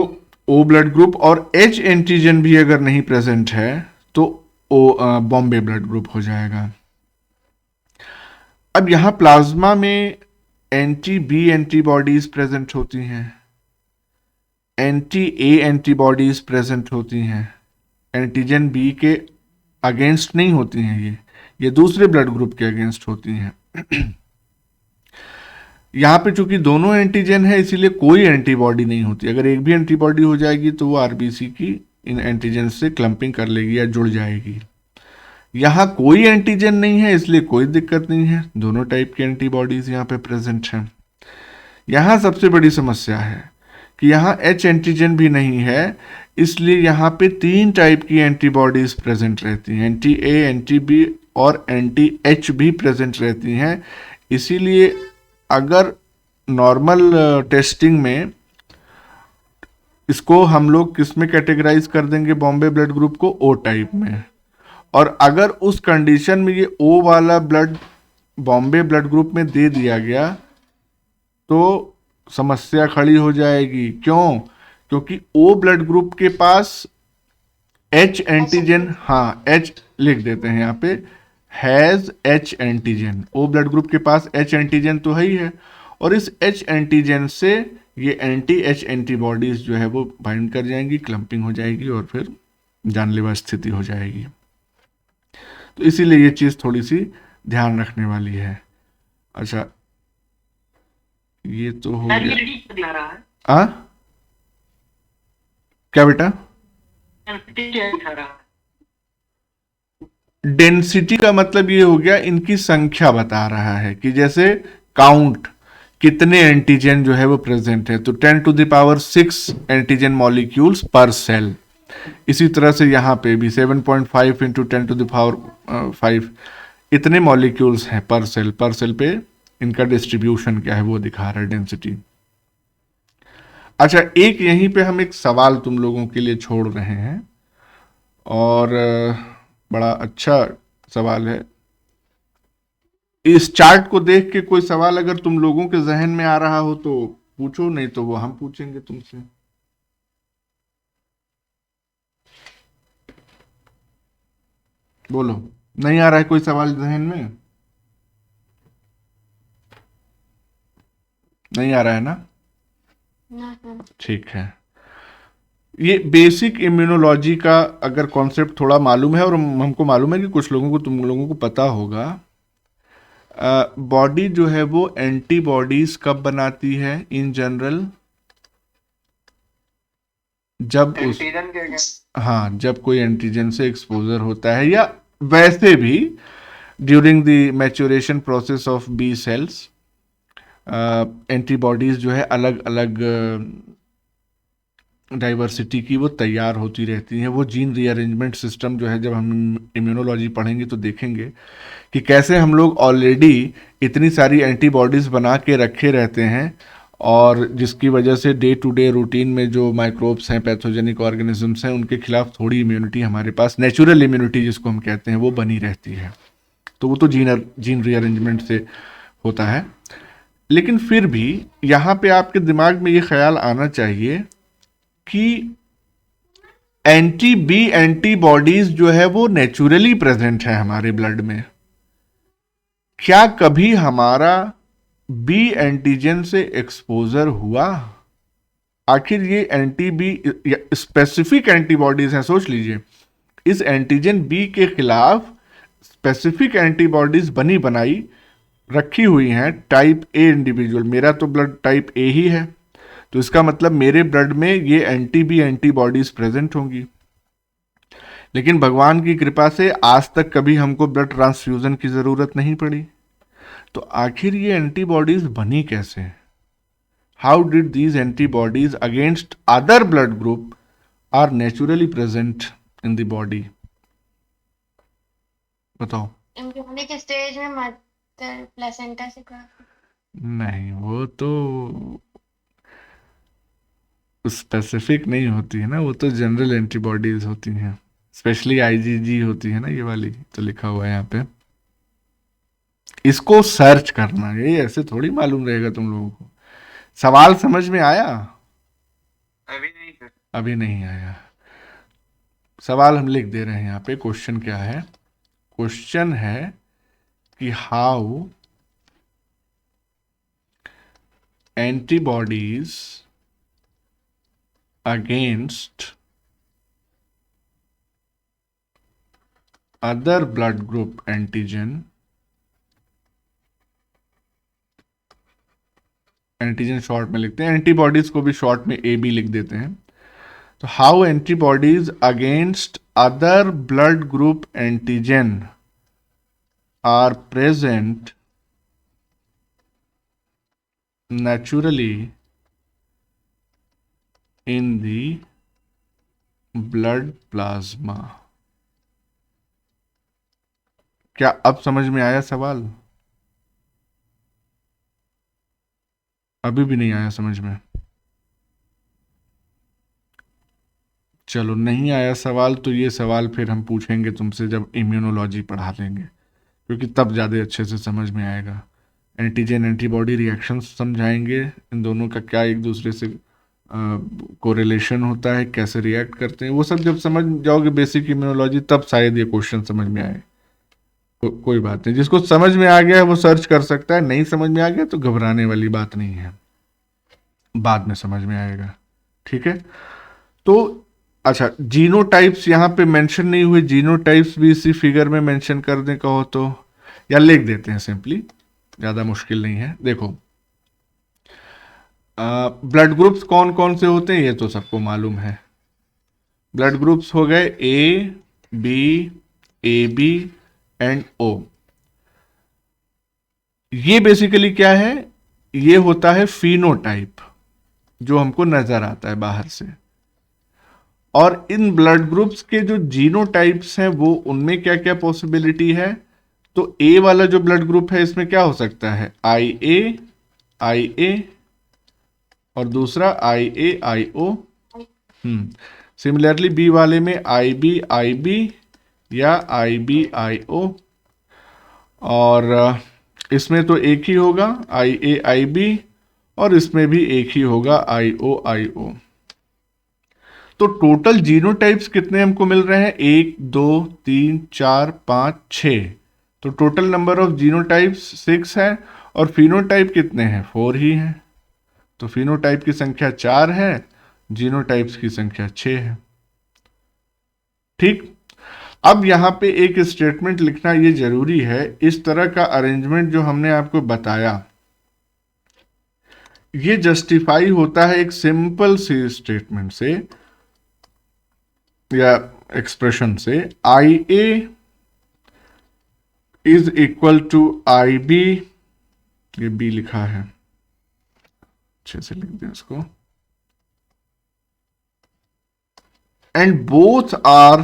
O ब्लड ग्रुप, और H एंटीजन भी अगर नहीं प्रेजेंट है तो बॉम्बे ब्लड ग्रुप हो जाएगा। अब यहां प्लाज्मा में एंटी-B एंटीबॉडीज प्रेजेंट होती हैं, एंटी-A एंटीबॉडीज प्रेजेंट होती हैं, एंटीजन B के अगेंस्ट नहीं होती हैं, ये दूसरे ब्लड ग्रुप के अगेंस्ट होती हैं। यहाँ पे चूंकि दोनों एंटीजन है इसीलिए कोई एंटीबॉडी नहीं होती। अगर एक भी एंटीबॉडी हो जाएगी तो वो RBC की इन एंटीजन से क्लम्पिंग कर लेगी या जुड़ जाएगी। यहाँ कोई एंटीजन नहीं है, इसलिए कोई दिक्कत नहीं है, दोनों टाइप के एंटीबॉडीज यहाँ पे प्रेजेंट हैं। यहाँ सबसे बड़ी समस्या है कि यहाँ एच एंटीजन भी नहीं है, इसलिए यहाँ पे 3 टाइप की एंटीबॉडीज प्रेजेंट रहती हैं, एंटी ए, एंटी बी और एंटी एच भी प्रेजेंट रहती हैं। इसीलिए अगर नॉर्मल टेस्टिंग में इसको हम लोग किस में कैटेगराइज कर देंगे, बॉम्बे ब्लड ग्रुप को ओ टाइप में। और अगर उस कंडीशन में ये ओ वाला ब्लड बॉम्बे ब्लड ग्रुप में दे दिया गया तो समस्या खड़ी हो जाएगी। क्यों? क्योंकि ओ ब्लड ग्रुप के पास एच एंटीजन, हाँ एच लिख देते हैं यहाँ पे, has H antigen, O blood group के पास एच एंटीजन तो है ही है, और इस एच एंटीजन से ये एंटी एच एंटीबॉडीज जो है वो बाइंड कर जाएंगी, क्लम्पिंग हो जाएगी और फिर जानलेवा स्थिति हो जाएगी। तो इसीलिए ये चीज़ थोड़ी सी ध्यान रखने वाली है। अच्छा, ये तो हो गया। आ? क्या बेटा? डेंसिटी का मतलब ये हो गया, इनकी संख्या बता रहा है कि जैसे काउंट कितने एंटीजन जो है वो प्रेजेंट है, तो 10⁻6 एंटीजन मॉलिक्यूल्स पर सेल। इसी तरह से यहाँ पे भी 7.5 इंटू 10⁵ इतने मॉलिक्यूल्स हैं पर सेल। पर सेल पे इनका डिस्ट्रीब्यूशन क्या है वो दिखा रहा है, डेंसिटी। अच्छा, एक यहीं पे हम एक सवाल तुम लोगों के लिए छोड़ रहे हैं, और बड़ा अच्छा सवाल है। इस चार्ट को देख के कोई सवाल अगर तुम लोगों के जहन में आ रहा हो तो पूछो, नहीं तो वो हम पूछेंगे तुमसे। बोलो, नहीं आ रहा है कोई सवाल जहन में? नहीं आ रहा है ना? ठीक है। ये बेसिक इम्यूनोलॉजी का अगर कॉन्सेप्ट थोड़ा मालूम है, और हमको मालूम है कि कुछ लोगों को, तुम लोगों को पता होगा, बॉडी जो है वो एंटीबॉडीज कब बनाती है इन जनरल? जब हाँ, जब कोई एंटीजन से एक्सपोजर होता है, या वैसे भी during the maturation process of B cells antibodies जो है अलग अलग डाइवर्सिटी की वो तैयार होती रहती हैं। वो जीन रीअरेंजमेंट सिस्टम जो है, जब हम इम्यूनोलॉजी पढ़ेंगे तो देखेंगे कि कैसे हम लोग ऑलरेडी इतनी सारी एंटीबॉडीज़ बना के रखे रहते हैं, और जिसकी वजह से डे टू डे रूटीन में जो माइक्रोब्स हैं, पैथोजेनिक ऑर्गेनिजम्स हैं, उनके खिलाफ थोड़ी इम्यूनिटी हमारे पास, नेचुरल इम्यूनिटी जिसको हम कहते हैं, वो बनी रहती है। तो वो तो जीन रीअरेंजमेंट से होता है। लेकिन फिर भी यहाँ पे आपके दिमाग में ये ख्याल आना चाहिए कि एंटी बी एंटीबॉडीज जो है वो नेचुरली प्रेजेंट है हमारे ब्लड में। क्या कभी हमारा बी एंटीजन से एक्सपोजर हुआ? आखिर ये एंटी बी स्पेसिफिक एंटीबॉडीज हैं, सोच लीजिए, इस एंटीजन बी के खिलाफ स्पेसिफिक एंटीबॉडीज बनी बनाई रखी हुई हैं टाइप ए इंडिविजुअल। मेरा तो ब्लड टाइप ए ही है, तो इसका मतलब मेरे ब्लड में ये एंटी बी एंटीबॉडीज प्रेजेंट होंगी। लेकिन भगवान की कृपा से आज तक कभी हमको ब्लड ट्रांसफ्यूजन की ज़रूरत नहीं पड़ी। तो आखिर ये एंटीबॉडीज बनी कैसे? How did these antibodies against other blood group are naturally present in the body? बताओ। एम्ब्रियोनिक स्टेज में मदर प्लेसेंटा से नहीं, वो तो स्पेसिफिक नहीं होती है ना, वो तो जनरल एंटीबॉडीज होती हैं, स्पेशली आईजीजी होती है ना, ये वाली तो लिखा हुआ है यहाँ पे। इसको सर्च करना, ये ऐसे थोड़ी मालूम रहेगा तुम लोगों को। सवाल समझ में आया? अभी नहीं सर। अभी नहीं आया। सवाल हम लिख दे रहे हैं यहाँ पे। क्वेश्चन क्या है? क्वेश्चन है कि how antibodies against other blood group antigen, antigen short में लिखते हैं, एंटीबॉडीज को भी शॉर्ट में ए बी लिख देते हैं, तो how antibodies against other blood group antigen are present naturally in the blood plasma। क्या अब समझ में आया सवाल? अभी भी नहीं आया समझ में? चलो, नहीं आया सवाल तो ये सवाल फिर हम पूछेंगे तुमसे जब इम्यूनोलॉजी पढ़ा लेंगे, क्योंकि तब ज़्यादा अच्छे से समझ में आएगा। एंटीजन एंटीबॉडी रिएक्शंस समझाएंगे, इन दोनों का क्या एक दूसरे से कोरिलेशन होता है, कैसे रिएक्ट करते हैं, वो सब जब समझ जाओगे बेसिक इम्यूनोलॉजी, तब शायद ये क्वेश्चन समझ में आए। कोई बात नहीं, जिसको समझ में आ गया है वो सर्च कर सकता है, नहीं समझ में आ गया तो घबराने वाली बात नहीं है, बाद में समझ में आएगा। ठीक है, तो अच्छा, जीनोटाइप्स यहाँ पे मेंशन नहीं हुए, जीनोटाइप्स भी इसी फिगर में मेंशन कर दें कहो तो, या लिख देते हैं सिंपली, ज़्यादा मुश्किल नहीं है। देखो, ब्लड ग्रुप्स कौन कौन से होते हैं ये तो सबको मालूम है। ब्लड ग्रुप्स हो गए ए बी एंड ओ। ये बेसिकली क्या है? ये होता है फिनोटाइप जो हमको नजर आता है बाहर से। और इन ब्लड ग्रुप्स के जो जीनोटाइप्स हैं वो, उनमें क्या क्या पॉसिबिलिटी है? तो ए वाला जो ब्लड ग्रुप है इसमें क्या हो सकता है? आई ए और दूसरा आई ओ। सिमिलरली बी वाले में आई बी या आई ओ, और इसमें तो एक ही होगा आई बी, और इसमें भी एक ही होगा आई ओ। तो टोटल जीनोटाइप्स कितने हमको मिल रहे हैं? 1 2 3 4 5 6। तो टोटल नंबर ऑफ जीनोटाइप्स 6 है, और फिनोटाइप कितने हैं? 4 ही हैं। तो फिनोटाइप की संख्या 4 है, जीनोटाइप्स की संख्या 6 है। ठीक, अब यहां पे एक स्टेटमेंट लिखना ये जरूरी है। इस तरह का अरेंजमेंट जो हमने आपको बताया, ये जस्टिफाई होता है एक सिंपल सी स्टेटमेंट से या एक्सप्रेशन से, I A is equal to I B. ये बी लिखा है, अच्छे से लिख दें इसको, and both are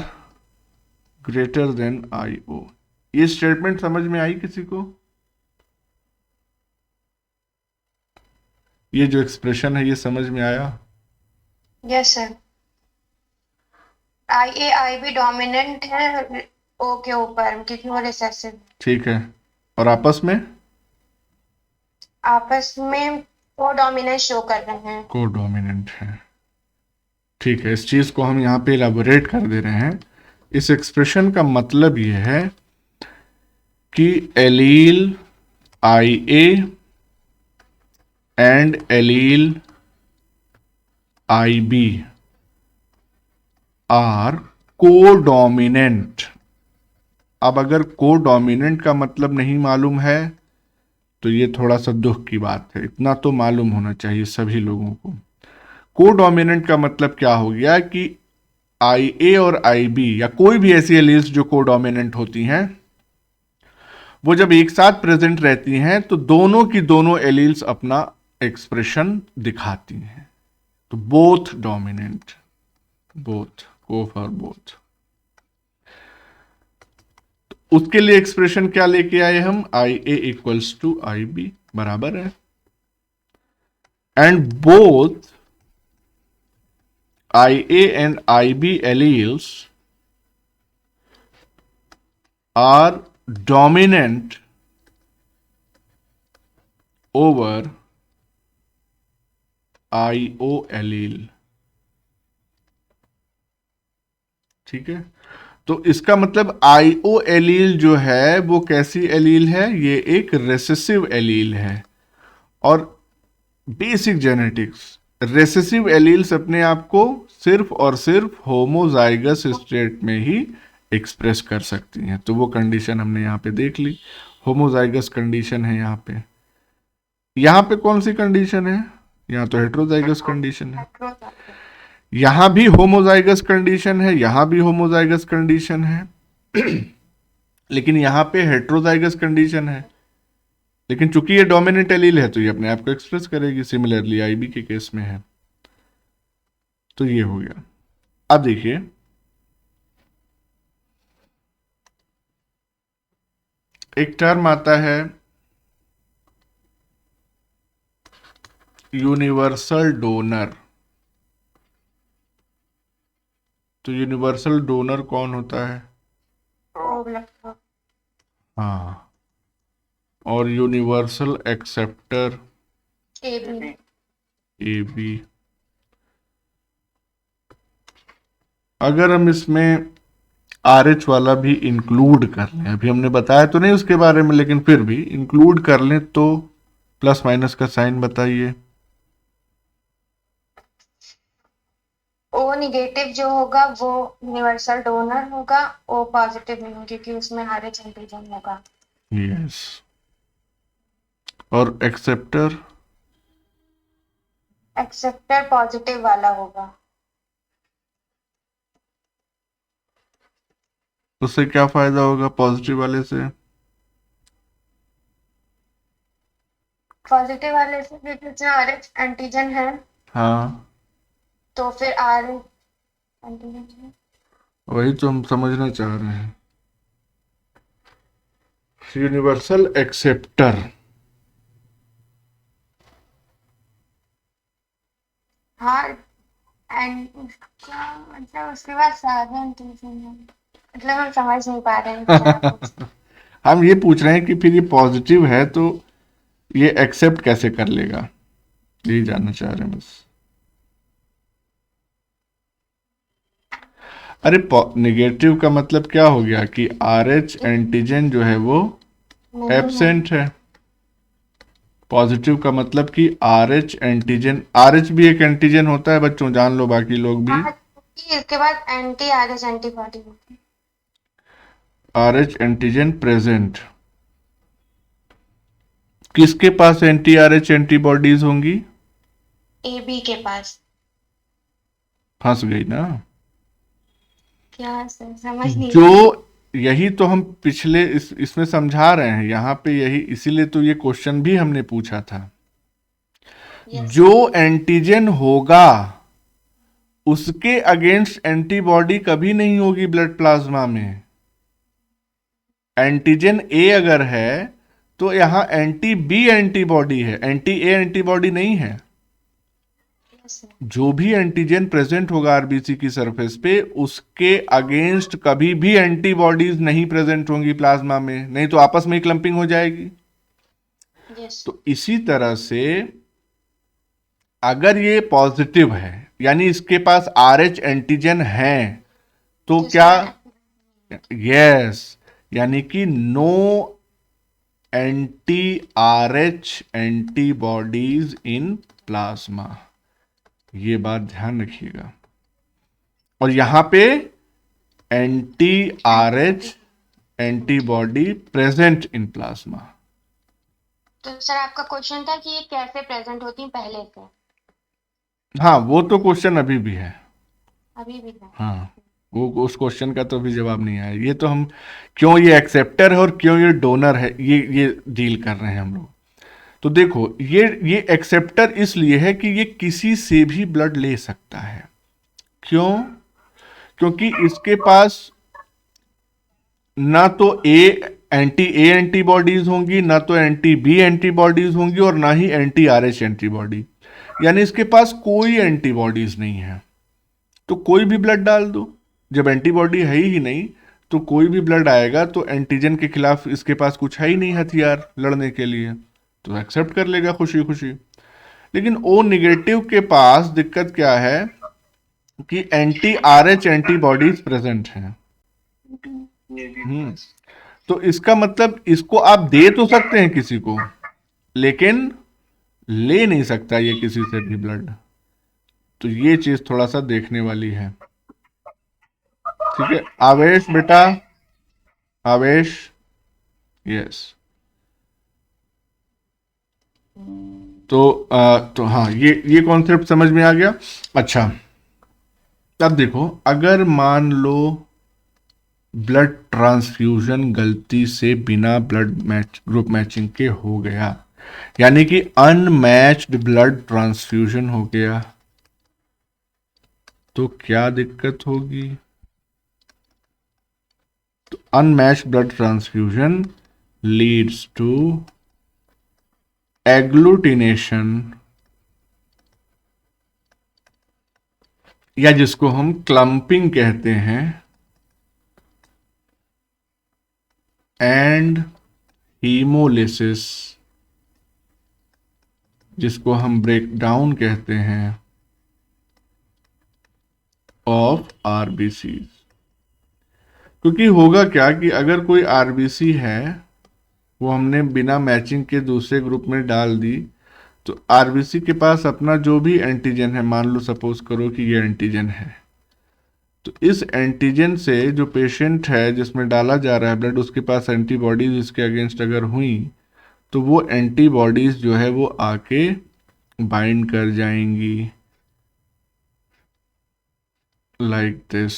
greater than I O. ये स्टेटमेंट समझ में आई किसी को? ये जो एक्सप्रेशन है ये समझ में आया? Yes sir. I B dominant है ओ के ऊपर क्योंकि वो रिसेसिव। ठीक है, और आपस में को डोमिनेंस शो कर रहे हैं। को डोमिनेंट है। ठीक है, इस चीज को हम यहाँ पे इलाबोरेट कर दे रहे हैं। इस एक्सप्रेशन का मतलब ये है कि allele I A and allele I B are codominant. अब अगर कोडोमिनेंट का मतलब नहीं मालूम है तो ये थोड़ा सा दुख की बात है, इतना तो मालूम होना चाहिए सभी लोगों को। कोडोमिनेंट का मतलब क्या हो गया कि आई ए और आई बी या कोई भी ऐसी एलील्स जो कोडोमिनेंट होती हैं, वो जब एक साथ प्रेजेंट रहती हैं तो दोनों की दोनों एलील्स अपना एक्सप्रेशन दिखाती हैं। तो both dominant, both, go for both. उसके लिए एक्सप्रेशन क्या लेके आए हम? I A equals to I B बराबर है, and both I A and I B alleles are dominant over I O allele. ठीक है, तो इसका मतलब आई ओ एलील जो है वो कैसी एलील है? ये एक रेसेसिव एलील है। और बेसिक जेनेटिक्स, रेसेसिव एलील्स अपने आप को सिर्फ और सिर्फ होमोजाइगस स्टेट में ही एक्सप्रेस कर सकती हैं। तो वो कंडीशन हमने यहाँ पे देख ली, होमोजाइगस कंडीशन है यहाँ पे। यहाँ पे कौन सी कंडीशन है? यहाँ तो हेट्रोजाइगस कंडीशन है। यहां भी होमोजाइगस कंडीशन है, यहां भी होमोजाइगस कंडीशन है, लेकिन यहां पे हेट्रोजाइगस कंडीशन है। लेकिन चूंकि ये डोमिनेंट एलील है तो ये अपने आप को एक्सप्रेस करेगी। सिमिलरली आईबी के केस में है। तो ये हो गया। अब देखिए एक टर्म आता है यूनिवर्सल डोनर। तो यूनिवर्सल डोनर कौन होता है? O blood group. हाँ, और universal acceptor A B. A B. अगर हम इसमें आर एच वाला भी इंक्लूड कर लें, अभी हमने बताया तो नहीं उसके बारे में, लेकिन फिर भी इंक्लूड कर लें तो प्लस माइनस का साइन बताइए। ओ निगेटिव जो होगा वो यूनिवर्सल डोनर होगा, ओ पॉजिटिव नहीं होगा क्योंकि उसमें RH एंटीजन होगा। यस। और एक्सेप्टर एक्सेप्टर पॉजिटिव वाला होगा। उससे क्या फायदा होगा पॉजिटिव वाले से? पॉजिटिव वाले से क्योंकि उसमें RH एंटीजन है हाँ, तो फिर RH एंटीजन। वही तो हम समझना चाह रहे हैं। Universal acceptor. हाँ एंड क्या मतलब उसके बाद सारे एंटीजन है, मतलब हम समझ नहीं पा रहे हैं क्या पूछ- हम ये पूछ रहे हैं कि फिर ये पॉजिटिव है तो ये एक्सेप्ट कैसे कर लेगा, यही जानना चाह रहे हैं बस। अरे नेगेटिव का मतलब क्या हो गया कि आर एच एंटीजन जो है वो नहीं है। एब्सेंट है। पॉजिटिव का मतलब कि R H antigen, R H भी एक एंटीजन होता है बच्चों, जान लो बाकी लोग भी। हाँ, इसके बाद एंटी RH एंटीबॉडी होती है। R H antigen present. किसके पास एंटी आर एच एंटीबॉडीज होंगी? AB के पास। फंस गई ना। क्या सर समझ नहीं जो रही। यही तो हम पिछले इसमें समझा रहे हैं यहाँ पे, यही इसीलिए तो ये क्वेश्चन भी हमने पूछा था। Yes, जो एंटीजन होगा उसके अगेंस्ट एंटीबॉडी कभी नहीं होगी ब्लड प्लाज्मा में। एंटीजन ए अगर है तो यहां एंटी बी एंटीबॉडी है, एंटी ए एंटीबॉडी नहीं है। yes, sir. जो भी एंटीजन प्रेजेंट होगा आरबीसी की सरफेस पे उसके अगेंस्ट कभी भी एंटीबॉडीज नहीं प्रेजेंट होंगी प्लाज्मा में, नहीं तो आपस में क्लंपिंग हो जाएगी। Yes. तो इसी तरह से अगर ये पॉजिटिव है यानी इसके पास आर एच एंटीजन है तो तो क्या? इसमें यस, यानी कि no anti R H antibodies in plasma. ये बात ध्यान रखिएगा। और यहां पे anti R H antibody present in plasma. तो सर आपका क्वेश्चन था कि ये कैसे प्रेजेंट होती है पहले से, हाँ, वो तो क्वेश्चन अभी भी है। अभी भी है। हाँ, वो उस क्वेश्चन का तो अभी जवाब नहीं आया। ये तो हम क्यों ये एक्सेप्टर है और क्यों ये डोनर है ये डील कर रहे हैं हम लोग। तो देखो ये एक्सेप्टर इसलिए है कि ये किसी से भी ब्लड ले सकता है। क्यों? क्योंकि इसके पास ना तो एंटी ए एंटीबॉडीज होंगी, ना तो एंटी बी एंटीबॉडीज होंगी, और ना ही एंटी आर एच एंटीबॉडी। यानी इसके पास कोई एंटीबॉडीज नहीं है। तो कोई भी ब्लड डाल दो, जब एंटीबॉडी है ही नहीं तो कोई भी ब्लड आएगा तो एंटीजन के खिलाफ इसके पास कुछ है ही नहीं हथियार लड़ने के लिए, तो एक्सेप्ट कर लेगा खुशी खुशी। लेकिन ओ निगेटिव के पास दिक्कत क्या है कि anti R H antibodies present हैं। तो इसका मतलब इसको आप दे तो सकते हैं किसी को, लेकिन ले नहीं सकता ये किसी से भी ब्लड। तो ये चीज थोड़ा सा देखने वाली है। ठीक है आवेश बेटा, आवेश। यस। तो हाँ ये कॉन्सेप्ट समझ में आ गया। अच्छा, अब देखो, अगर मान लो ब्लड ट्रांसफ्यूजन गलती से बिना ब्लड मैच ग्रुप मैचिंग के हो गया, यानी कि अनमैच्ड ब्लड ट्रांसफ्यूजन हो गया, तो क्या दिक्कत होगी? तो unmatched blood transfusion leads to agglutination, या जिसको हम क्लम्पिंग कहते हैं, एंड हीमोलिसिस, जिसको हम ब्रेक डाउन कहते हैं, ऑफ आरबीसी। क्योंकि होगा क्या कि अगर कोई आरबीसी है, वो हमने बिना मैचिंग के दूसरे ग्रुप में डाल दी, तो आरबीसी के पास अपना जो भी एंटीजन है, मान लो सपोज करो कि ये एंटीजन है, तो इस एंटीजन से जो पेशेंट है जिसमें डाला जा रहा है ब्लड, उसके पास एंटीबॉडीज इसके अगेंस्ट अगर हुई, तो वो एंटीबॉडीज जो है वो आके बाइंड कर जाएंगी, लाइक दिस।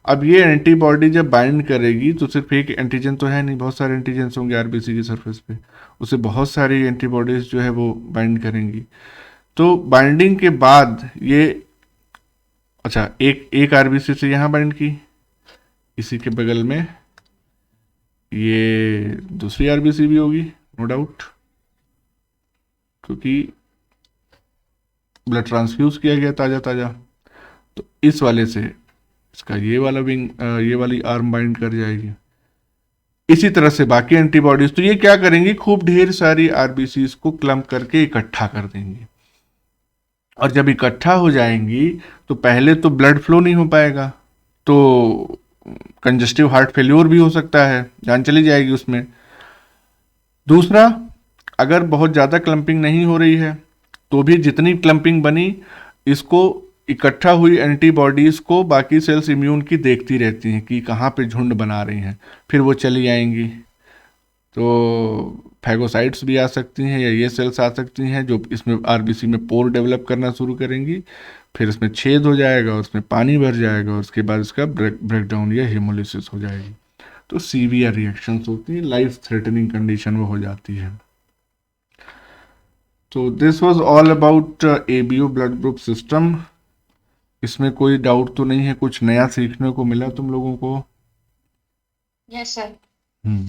अब ये एंटीबॉडी जब बाइंड करेगी तो सिर्फ एक एंटीजन तो है नहीं, बहुत सारे एंटीजन होंगे आरबीसी की सरफेस पे, उसे बहुत सारी एंटीबॉडीज जो है वो बाइंड करेंगी। तो बाइंडिंग के बाद ये, अच्छा, एक आरबीसी से यहाँ बाइंड की, इसी के बगल में ये दूसरी आरबीसी भी होगी, नो डाउट, क्योंकि ब्लड ट्रांसफ्यूज किया गया ताज़ा ताज़ा। तो इस वाले से इसका ये वाला विंग, ये वाली आर्म बाइंड कर जाएगी। इसी तरह से बाकी एंटीबॉडीज, तो ये क्या करेंगी, खूब ढेर सारी आरबीसी को क्लम्प करके इकट्ठा कर देंगी, और जब इकट्ठा हो जाएंगी तो पहले तो ब्लड फ्लो नहीं हो पाएगा, तो कंजस्टिव हार्ट फेल्योर भी हो सकता है, जान चली जाएगी उसमें। दूसरा, अगर बहुत ज़्यादा क्लम्पिंग नहीं हो रही है तो भी जितनी क्लम्पिंग बनी, इसको इकट्ठा हुई एंटीबॉडीज़ को बाकी सेल्स इम्यून की देखती रहती हैं कि कहाँ पे झुंड बना रही हैं, फिर वो चली आएंगी। तो फैगोसाइट्स भी आ सकती हैं, या ये सेल्स आ सकती हैं जो इसमें आरबीसी में पोर डेवलप करना शुरू करेंगी, फिर इसमें छेद हो जाएगा, उसमें पानी भर जाएगा, और उसके बाद इसका ब्रेकडाउन या हीमोलिसिस हो जाएगी। तो सीवियर रिएक्शंस होती हैं, लाइफ थ्रेटनिंग कंडीशन वो हो जाती है। तो this was all about ABO blood group system. इसमें कोई डाउट तो नहीं है? कुछ नया सीखने को मिला तुम लोगों को? Yes sir. हम्म